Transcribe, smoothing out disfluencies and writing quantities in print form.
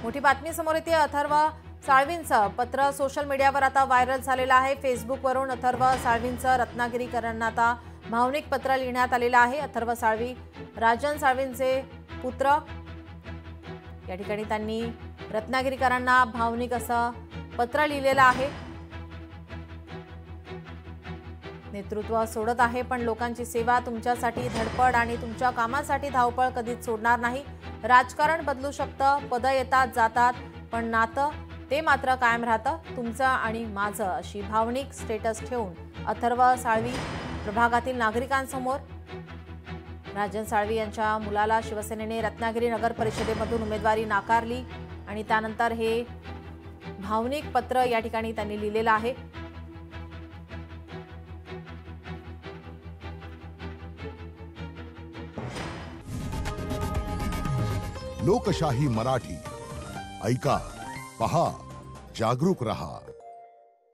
मोठी बातमी समोर येते। अथर्व साळवींचं पत्र सोशल मीडियावर आता व्हायरल झालेलं आहे। फेसबुकवरून अथर्व साळवींचं रत्नागिरीकरांना आता भावनिक पत्र लिहिण्यात आलेलं आहे। अथर्व साळवी राजन साळवींचे पुत्र। या ठिकाणी त्यांनी रत्नागिरीकरांना भावनिक असं पत्र लिहिलेलं आहे। नेतृत्व सोडत आहे पण लोकांची सेवा, तुमच्यासाठी धडपड आणि तुमच्या कामासाठी धावपळ कधीच सोडणार नाही। राजकारण बदलू शकतं, पद येतात जातात, पण नातं ते मात्र कायम राहतं, तुमचं आणि माझं, अशी भावनिक स्टेटस ठेवून अथर्व साळवी प्रभागातील नागरिकांसमोर। राजन साळवी यांच्या मुलाला शिवसेनेने रत्नागिरी नगर परिषदेमधून उमेदवारी नाकारली आणि त्यानंतर हे भावनिक पत्र या ठिकाणी त्यांनी लिहिलेलं आहे। लोकशाही मराठी ऐका, पहा, जागरूक रहा।